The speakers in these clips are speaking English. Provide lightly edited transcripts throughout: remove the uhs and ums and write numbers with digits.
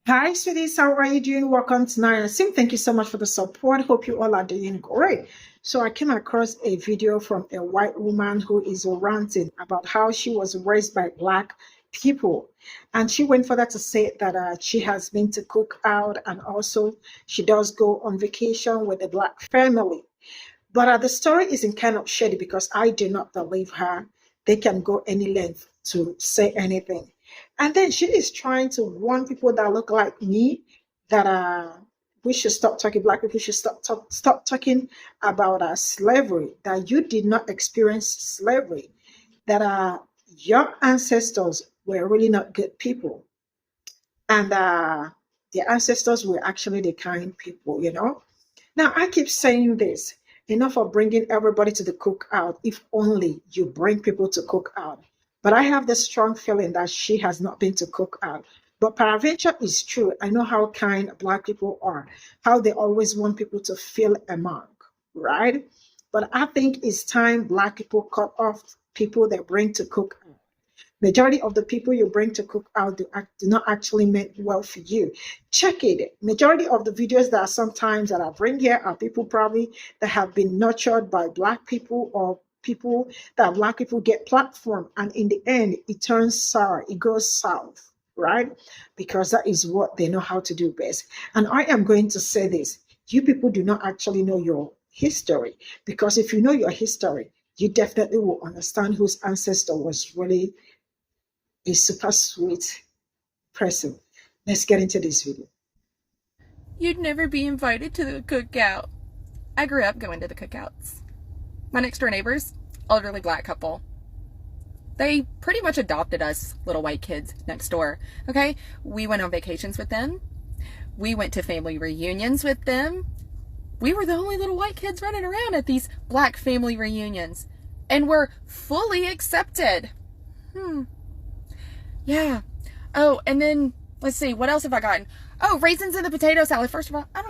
Hi, sweeties. How are you doing? Welcome to Nine Sim. Thank you so much for the support. Hope you all are doing great. So I came across a video from a white woman who is ranting about how she was raised by Black people. And she went further to say that she has been to cook out and also she does go on vacation with a Black family. But the story isn't kind of shady because I do not believe her. They can go any length to say anything. And then she is trying to warn people that look like me that we should stop talking, Black people should stop talking about slavery, that you did not experience slavery, that your ancestors were really not good people. And their ancestors were actually the kind people. Now, I keep saying this enough of bringing everybody to the cookout, if only you bring people to cookout. But I have this strong feeling that she has not been to cookout. But paraventure is true. I know how kind Black people are, how they always want people to feel among, right? But I think it's time Black people cut off people they bring to cookout. Majority of the people you bring to cook out do not actually mean well for you. Check it. Majority of the videos that sometimes that I bring here are people probably that have been nurtured by Black people or people that Black people get platform, and in the end it turns sour, it goes south, right? Because that is what they know how to do best. And I am going to say this: you people do not actually know your history, because if you know your history, you definitely will understand whose ancestor was really a super sweet person. Let's get into this video. You'd never be invited to the cookout. I grew up going to the cookouts. My next door neighbors, elderly Black couple. They pretty much adopted us little white kids next door. Okay? We went on vacations with them. We went to family reunions with them. We were the only little white kids running around at these Black family reunions. And were fully accepted. Yeah. Oh, and then, let's see, what else have I gotten? Oh, raisins in the potato salad. First of all, I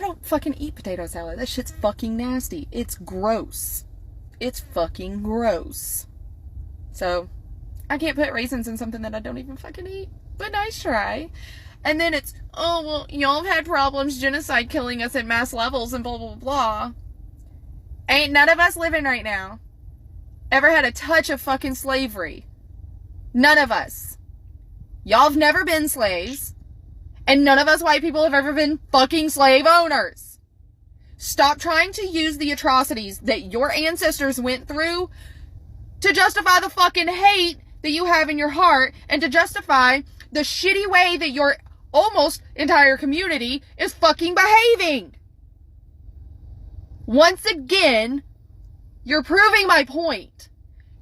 don't fucking eat potato salad. That shit's fucking nasty. It's gross. It's fucking gross. So, I can't put raisins in something that I don't even fucking eat. But nice try. And then it's, oh, well, y'all have had problems, genocide killing us at mass levels and blah, blah, blah. Ain't none of us living right now ever had a touch of fucking slavery. None of us. Y'all have never been slaves. And none of us white people have ever been fucking slave owners. Stop trying to use the atrocities that your ancestors went through to justify the fucking hate that you have in your heart and to justify the shitty way that your almost entire community is fucking behaving. Once again, you're proving my point.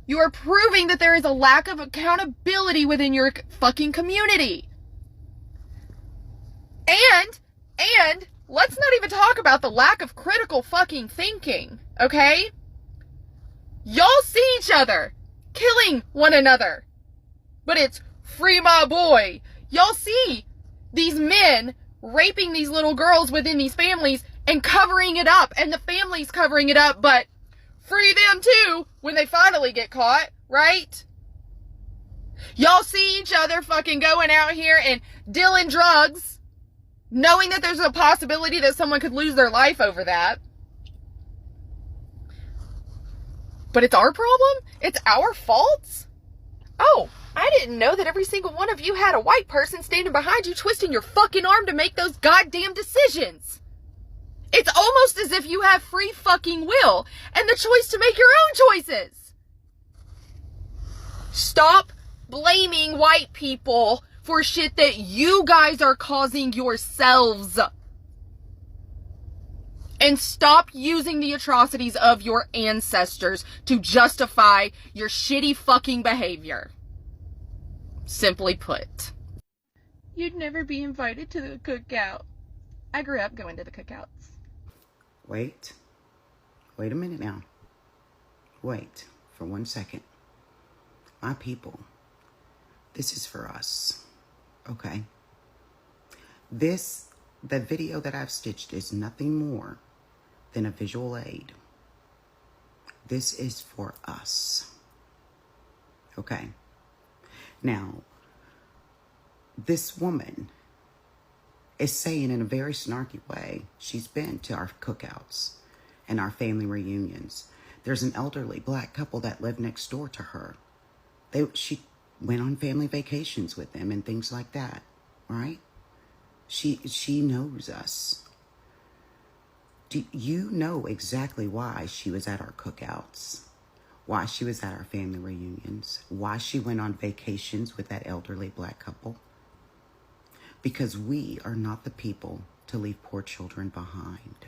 You are proving that there is a lack of accountability within your fucking community. And let's not even talk about the lack of critical fucking thinking, okay? Y'all see each other killing one another, but it's free my boy. Y'all see these men raping these little girls within these families and covering it up, and the families covering it up, but free them too when they finally get caught, right? Y'all see each other fucking going out here and dealing drugs, knowing that there's a possibility that someone could lose their life over that. But it's our problem? It's our fault? Oh, I didn't know that every single one of you had a white person standing behind you twisting your fucking arm to make those goddamn decisions. It's almost as if you have free fucking will and the choice to make your own choices. Stop blaming white people for shit that you guys are causing yourselves. And stop using the atrocities of your ancestors to justify your shitty fucking behavior. Simply put. You'd never be invited to the cookout. I grew up going to the cookouts. Wait a minute now. Wait for 1 second. My people, this is for us, okay? The video that I've stitched is nothing more than a visual aid. This is for us, okay? Now, this woman is saying in a very snarky way, she's been to our cookouts and our family reunions. There's an elderly black couple that lived next door to her. She went on family vacations with them and things like that, right? She knows us. Do you know exactly why she was at our cookouts? Why she was at our family reunions? Why she went on vacations with that elderly black couple? Because we are not the people to leave poor children behind.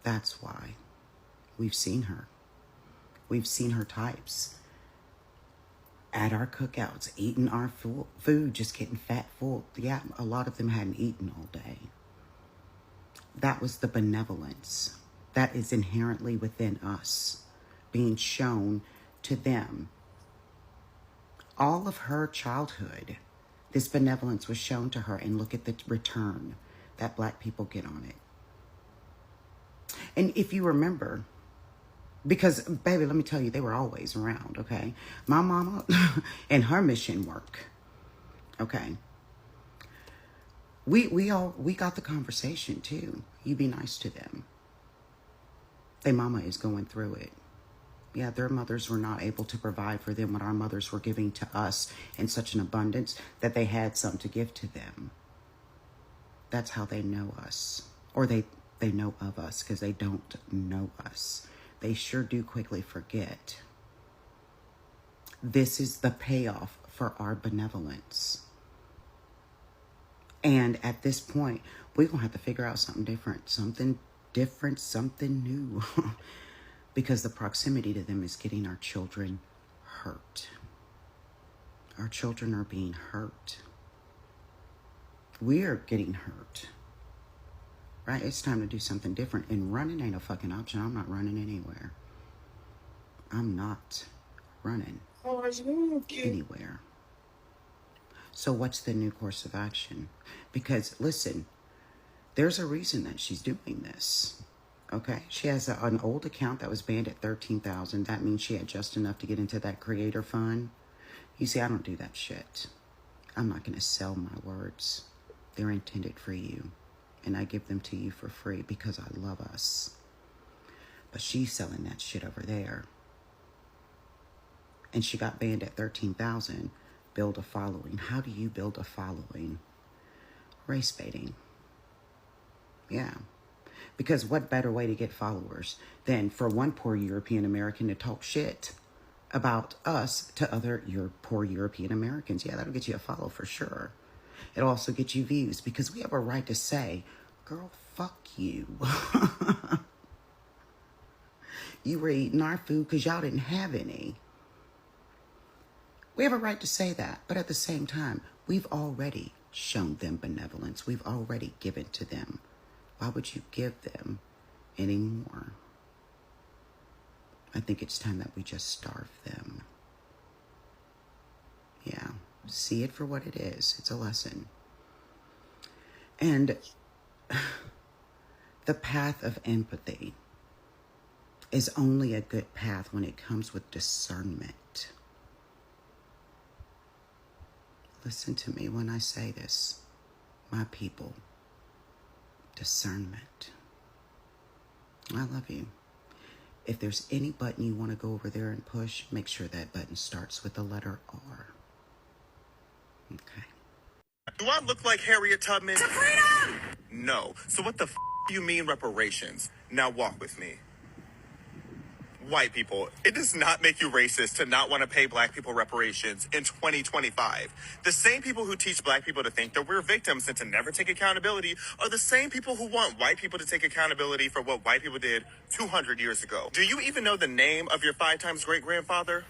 That's why. We've seen her. We've seen her types at our cookouts, eating our food, just getting fat full. Yeah, a lot of them hadn't eaten all day. That was the benevolence that is inherently within us, being shown to them. All of her childhood, this benevolence was shown to her, and look at the return that black people get on it. And if you remember, because, baby, let me tell you, they were always around, okay? My mama and her mission work, okay? We got the conversation, too. You be nice to them. Their mama is going through it. Yeah, their mothers were not able to provide for them what our mothers were giving to us in such an abundance that they had some to give to them. That's how they know us. Or they know of us, because they don't know us. They sure do quickly forget. This is the payoff for our benevolence. And at this point, we're going to have to figure out something different, something new. Because the proximity to them is getting our children hurt. Our children are being hurt. We're getting hurt. Right? It's time to do something different. And running ain't a fucking option. I'm not running anywhere. I'm not running anywhere. So what's the new course of action? Because, listen, there's a reason that she's doing this. Okay? She has an old account that was banned at $13,000. That means she had just enough to get into that creator fund. You see, I don't do that shit. I'm not going to sell my words. They're intended for you. And I give them to you for free because I love us. But she's selling that shit over there. And she got banned at $13,000. Build a following. How do you build a following? Race baiting. Yeah. Because what better way to get followers than for one poor European American to talk shit about us to other poor European Americans? Yeah, that'll get you a follow for sure. It'll also get you views because we have a right to say, girl, fuck you. You were eating our food because y'all didn't have any. We have a right to say that. But at the same time, we've already shown them benevolence. We've already given to them. Why would you give them any more? I think it's time that we just starve them. Yeah. See it for what it is. It's a lesson. And the path of empathy is only a good path when it comes with discernment. Listen to me when I say this. My people, discernment. I love you. If there's any button you want to go over there and push, make sure that button starts with the letter R. Okay. Do I look like Harriet Tubman? To freedom! No. So what the f*** do you mean reparations? Now walk with me. White people, it does not make you racist to not want to pay black people reparations in 2025. The same people who teach black people to think that we're victims and to never take accountability are the same people who want white people to take accountability for what white people did 200 years ago. Do you even know the name of your 5 times great-grandfather?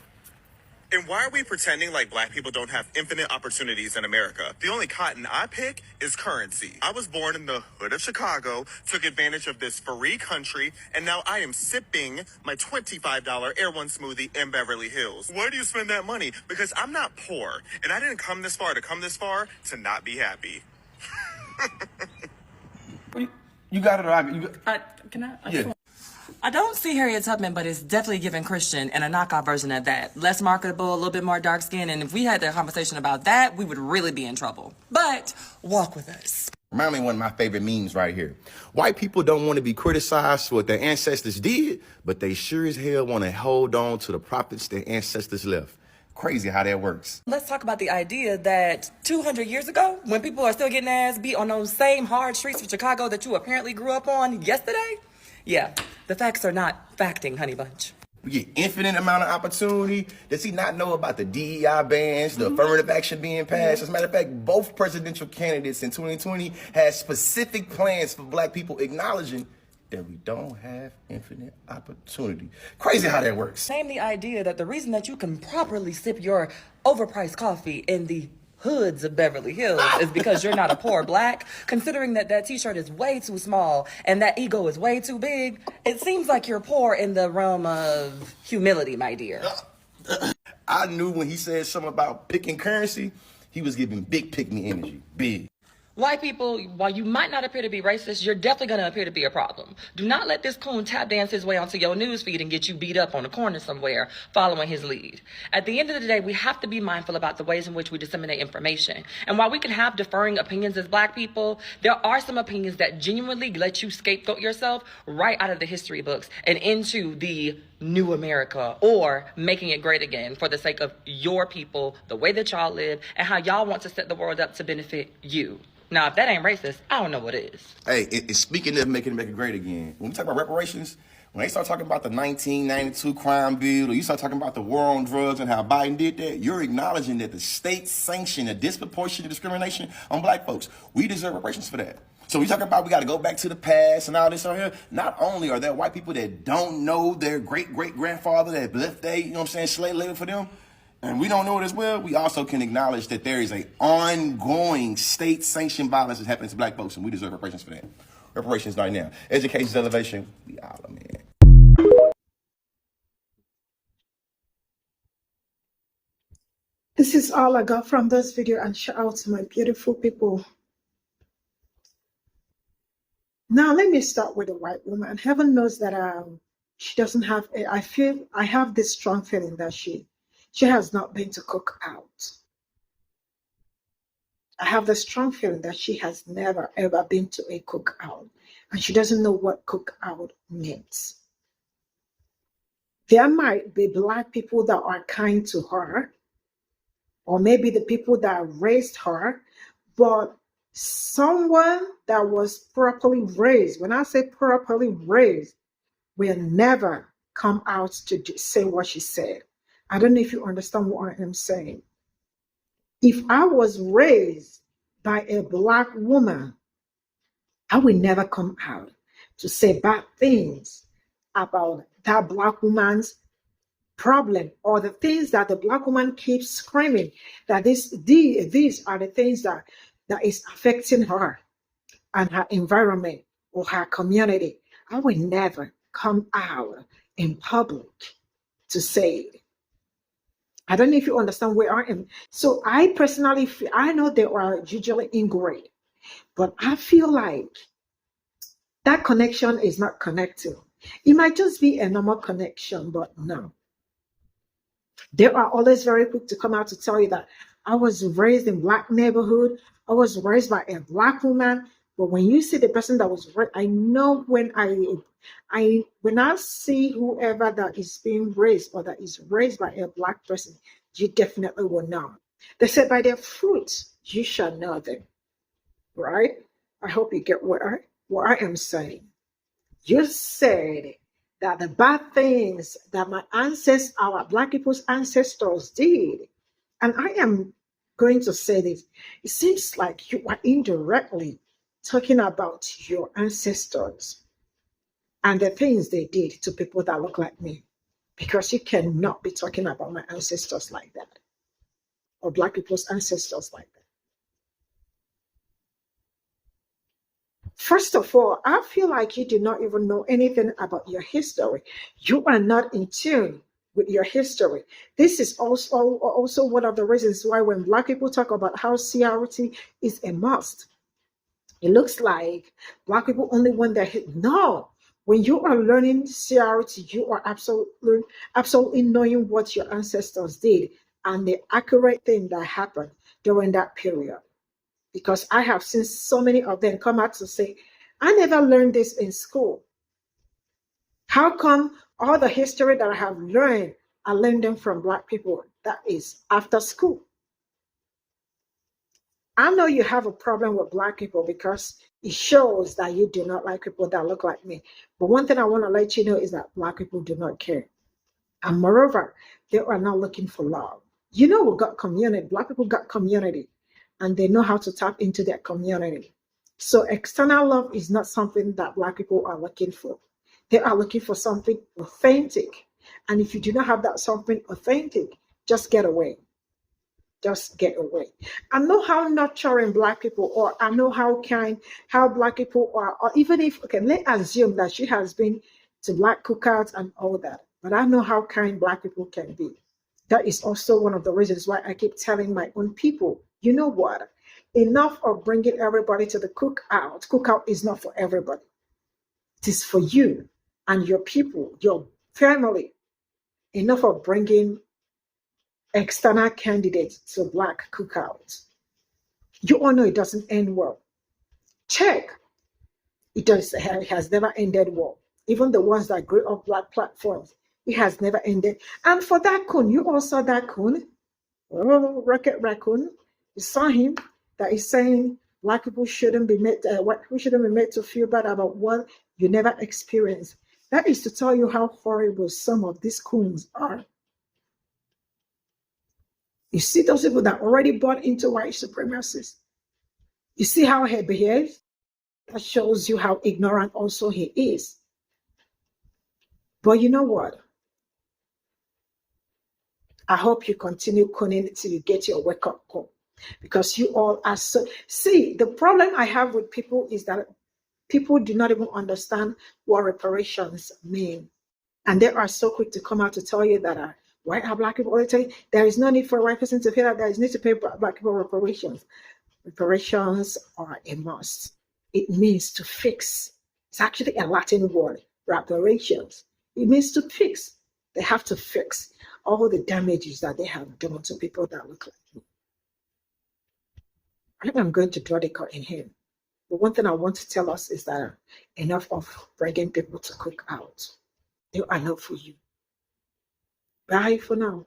And why are we pretending like black people don't have infinite opportunities in America? The only cotton I pick is currency. I was born in the hood of Chicago, took advantage of this free country, and now I am sipping my $25 Air One smoothie in Beverly Hills. Where do you spend that money? Because I'm not poor, and I didn't come this far to not be happy. You got it. Can I? Yeah. I don't see Harriet Tubman, but it's definitely giving Christian and a knockoff version of that. Less marketable, a little bit more dark skin, and if we had a conversation about that, we would really be in trouble. But walk with us. Remind me of one of my favorite memes right here. White people don't want to be criticized for what their ancestors did, but they sure as hell want to hold on to the profits their ancestors left. Crazy how that works. Let's talk about the idea that 200 years ago, when people are still getting ass beat on those same hard streets of Chicago that you apparently grew up on yesterday, yeah, the facts are not facting, honey bunch. We get infinite amount of opportunity. Does he not know about the DEI bans, the affirmative action being passed? As a matter of fact, both presidential candidates in 2020 had specific plans for black people, acknowledging that we don't have infinite opportunity. Crazy how that works. Name the idea that the reason that you can properly sip your overpriced coffee in the hoods of Beverly Hills is because you're not a poor black. Considering that that t-shirt is way too small and that ego is way too big, it seems like you're poor in the realm of humility, my dear. I knew when he said something about picking currency, he was giving big pick me energy. Big. White people, while you might not appear to be racist, you're definitely going to appear to be a problem. Do not let this coon tap dance his way onto your newsfeed and get you beat up on the corner somewhere following his lead. At the end of the day, we have to be mindful about the ways in which we disseminate information. And while we can have differing opinions as black people, there are some opinions that genuinely let you scapegoat yourself right out of the history books and into the new America, or making it great again for the sake of your people, the way that y'all live, and how y'all want to set the world up to benefit you. Now, if that ain't racist, I don't know what is. Hey, speaking of making it great again, when we talk about reparations, when they start talking about the 1992 crime bill, or you start talking about the war on drugs and how Biden did that, you're acknowledging that the state sanctioned a disproportionate discrimination on black folks. We deserve reparations for that. So we talk about we got to go back to the past and all this over here. Not only are there white people that don't know their great-great-grandfather that left their, you know what I'm saying, slave labor for them, and we don't know it as well, we also can acknowledge that there is an ongoing state-sanctioned violence that's happening to black folks, and we deserve reparations for that. Reparations right now. Education's elevation, we all are, man. This is all I got from this video, and shout out to my beautiful people. Now, let me start with the white woman. Heaven knows that she doesn't have, I have this strong feeling that she has not been to cook out. I have the strong feeling that she has never, ever been to a cookout, and she doesn't know what cookout means. There might be black people that are kind to her, or maybe the people that raised her, but someone that was properly raised, when I say properly raised, will never come out to say what she said. I don't know if you understand what I am saying. If I was raised by a black woman, I will never come out to say bad things about that black woman's problem, or the things that the black woman keeps screaming that these are the things that is affecting her and her environment or her community. I will never come out in public to say it. I don't know if you understand where I am. So I personally feel, I know they are usually ingrained, but I feel like that connection is not connected. It might just be a normal connection, but no. They are always very quick to come out to tell you that I was raised in black neighborhood. I was raised by a black woman. But when you see the person that was raised, I know when I see whoever that is being raised or that is raised by a black person, you definitely will know. They said by their fruits, you shall know them. Right? I hope you get what I am saying. You said that the bad things that my ancestors, our black people's ancestors did, and I am going to say this, it seems like you are indirectly talking about your ancestors and the things they did to people that look like me, because you cannot be talking about my ancestors like that, or black people's ancestors like that. First of all, I feel like you do not even know anything about your history. You are not in tune with your history. This is also one of the reasons why when black people talk about how CRT is a must, it looks like black people only want their hit. No, When you are learning CRT, you are absolutely knowing what your ancestors did and the accurate thing that happened during that period. Because I have seen so many of them come out to say, I never learned this in school. How come all the history that I have learned, I learned them from Black people? That is after school. I know you have a problem with Black people because it shows that you do not like people that look like me. But one thing I want to let you know is that Black people do not care. And moreover, they are not looking for love. You know, we got community. Black people got community, and they know how to tap into their community. So external love is not something that Black people are looking for. They are looking for something authentic. And if you do not have that something authentic, just get away. Just get away. I know how nurturing Black people are. I know how kind, how Black people are. Or even if, okay, let's assume that she has been to Black cookouts and all that. But I know how kind Black people can be. That is also one of the reasons why I keep telling my own people, you know what? Enough of bringing everybody to the cookout. Cookout is not for everybody. It is for you and your people, your family. Enough of bringing external candidates to Black cookouts. You all know it doesn't end well. Check. It has never ended well. Even the ones that grew up Black platforms, it has never ended. And for that coon, you all saw that coon, Rocket Raccoon. You saw him that is saying Black people shouldn't be made. We shouldn't be made to feel bad about what you never experienced. That is to tell you how horrible some of these coons are. You see those people that already bought into white supremacists. You see how he behaves? That shows you how ignorant also he is. But you know what? I hope you continue cooning till you get your wake-up call. Because you all are so... See, the problem I have with people is that people do not even understand what reparations mean. And they are so quick to come out to tell you that why are Black people always saying there is no need for a white person to feel that there is need to pay Black people reparations. Reparations are a must. It means to fix. It's actually a Latin word, reparations. It means to fix. They have to fix all the damages that they have done to people that look like me. I am going to draw the curtain here. But one thing I want to tell us is that enough of bringing people to cook out. They are not for you. Bye for now.